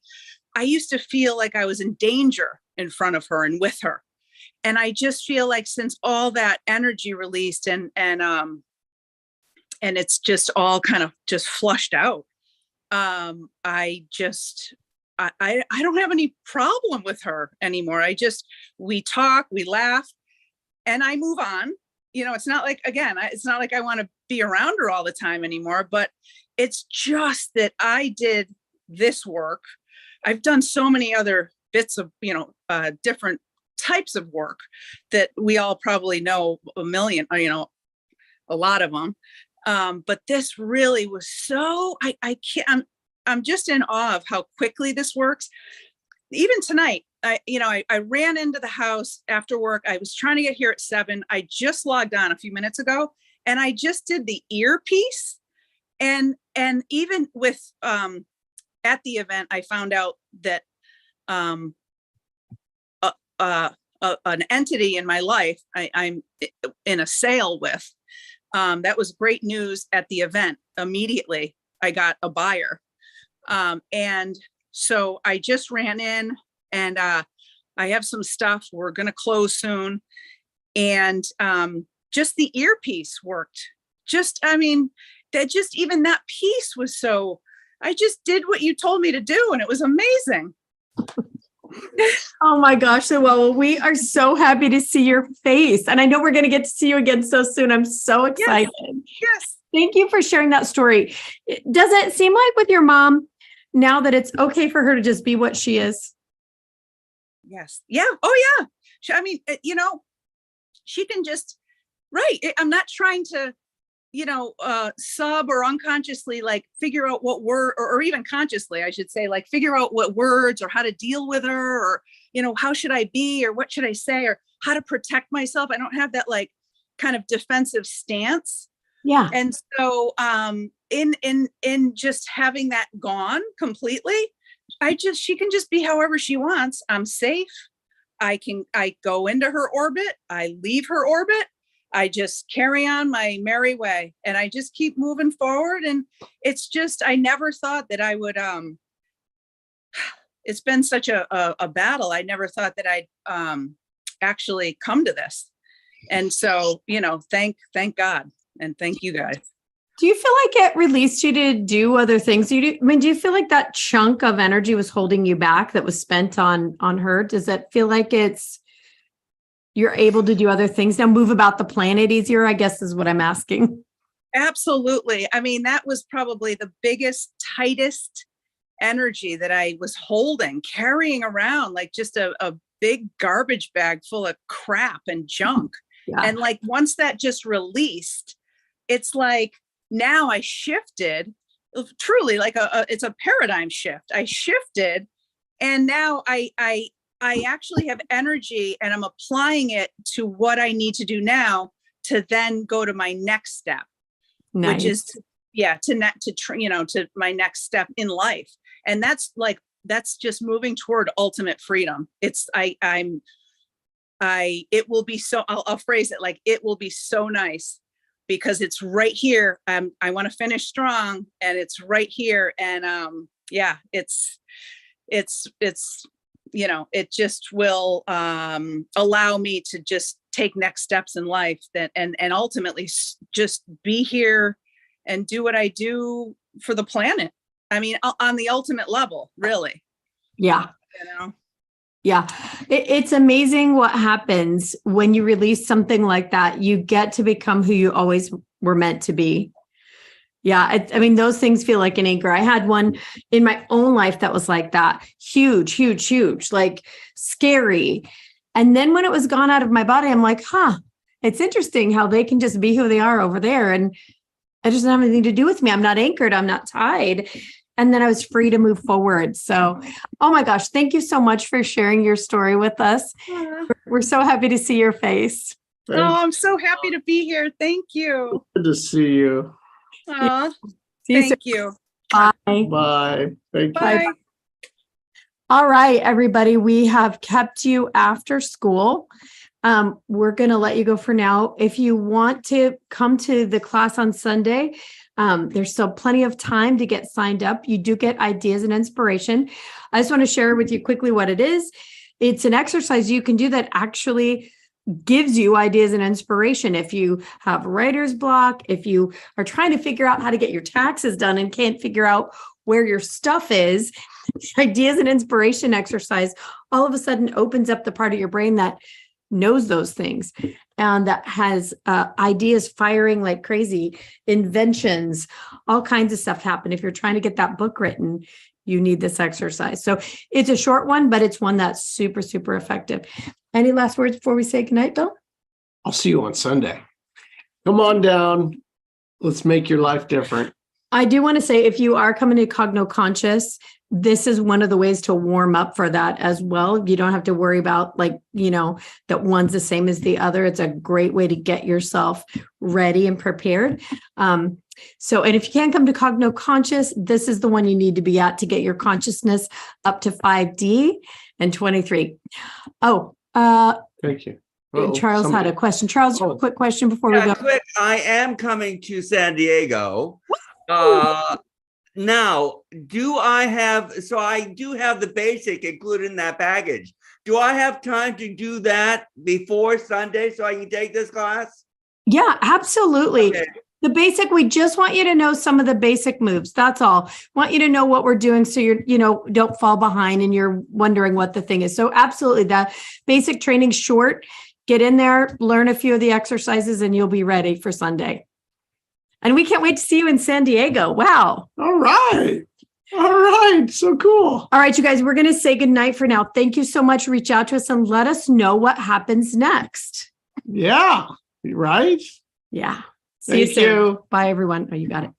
used to feel like I was in danger in front of her and with her. And I just feel like since all that energy released and it's just all kind of just flushed out, I don't have any problem with her anymore. We talk, we laugh, and I move on. You know, it's not like, again, it's not like I want to be around her all the time anymore, but it's just that I did this work. I've done so many other bits of, you know, different types of work that we all probably know a million, you know, a lot of them. But this really was so, I'm just in awe of how quickly this works. Even tonight, I ran into the house after work. I was trying to get here at 7. I just logged on a few minutes ago, and I just did the earpiece. And even with, at the event, I found out that an entity in my life I'm in a sale with, that was great news at the event. Immediately, I got a buyer. And so I just ran in, and I have some stuff. We're going to close soon. And just the earpiece worked. Even that piece was so, I just did what you told me to do, and it was amazing. Oh my gosh. So, well, we are so happy to see your face. And I know we're going to get to see you again so soon. I'm so excited. Yes. Thank you for sharing that story. Does it seem like with your mom now that it's okay for her to just be what she is? Yes. Yeah. Oh yeah. You know, she can just, right. I'm not trying to, you know, sub or unconsciously like figure out what word, or even consciously, I should say, like figure out what words or how to deal with her, or, you know, how should I be, or what should I say, or how to protect myself. I don't have that like kind of defensive stance. Yeah. And so in just having that gone completely, she can just be however she wants. I'm safe. I go into her orbit. I leave her orbit. I just carry on my merry way, and I just keep moving forward. And it's just, I never thought that I would, it's been such a battle. I never thought that I'd actually come to this. And so, you know, thank God. And thank you guys. Do you feel like it released you to do other things you do? I mean, do you feel like that chunk of energy was holding you back that was spent on her? Does that feel like you're able to do other things now, move about the planet easier, I guess is what I'm asking. Absolutely. I mean, that was probably the biggest, tightest energy that I was holding, carrying around like just a big garbage bag full of crap and junk. Yeah. And like, once that just released, it's like, now I shifted, truly like it's a paradigm shift. I shifted, and now I actually have energy, and I'm applying it to what I need to do now to then go to my next step, Nice. which is to my next step in life. And that's just moving toward ultimate freedom. It will be so, I'll phrase it like, it will be so nice because it's right here. I want to finish strong and it's right here. And it just will allow me to just take next steps in life and ultimately just be here and do what I do for the planet. I mean, on the ultimate level, really. Yeah. You know? Yeah. It's amazing what happens when you release something like that. You get to become who you always were meant to be. Yeah. I mean, those things feel like an anchor. I had one in my own life that was like that. Huge, huge, huge, like scary. And then when it was gone out of my body, I'm like, it's interesting how they can just be who they are over there. And it doesn't have anything to do with me. I'm not anchored. I'm not tied. And then I was free to move forward. So, oh my gosh, thank you so much for sharing your story with us. We're so happy to see your face. Oh, I'm so happy to be here. Thank you. Good to see you. Thank you. Bye. Bye. Thank you. Bye. All right, everybody, we have kept you after school. We're going to let you go for now. If you want to come to the class on Sunday, there's still plenty of time to get signed up. You do get ideas and inspiration. I just want to share with you quickly what it is. It's an exercise you can do that actually gives you ideas and inspiration. If you have writer's block, if you are trying to figure out how to get your taxes done and can't figure out where your stuff is, ideas and inspiration exercise all of a sudden opens up the part of your brain that knows those things and that has ideas firing like crazy, inventions, all kinds of stuff happen. If you're trying to get that book written, you need this exercise. So it's a short one, but it's one that's super, super effective. Any last words before we say goodnight, Bill? I'll see you on Sunday. Come on down. Let's make your life different. I do want to say, if you are coming to Cogno Conscious, this is one of the ways to warm up for that as well. You don't have to worry about that one's the same as the other. It's a great way to get yourself ready and prepared. And if you can't come to Cogno Conscious, this is the one you need to be at to get your consciousness up to 5D and 23. Thank you. Charles had a question. Charles, a quick question before we go. Quick. I am coming to San Diego. Now, I do have the basic included in that package. Do I have time to do that before Sunday so I can take this class? Yeah, absolutely. Okay. The basic, we just want you to know some of the basic moves. That's all. Want you to know what we're doing so don't fall behind and you're wondering what the thing is. So absolutely, that basic training short. Get in there, learn a few of the exercises, and you'll be ready for Sunday. And we can't wait to see you in San Diego. Wow. All right. So cool. All right, you guys, we're going to say goodnight for now. Thank you so much. Reach out to us and let us know what happens next. Yeah. Right. Yeah. See you soon. Bye, everyone. Oh, you got it.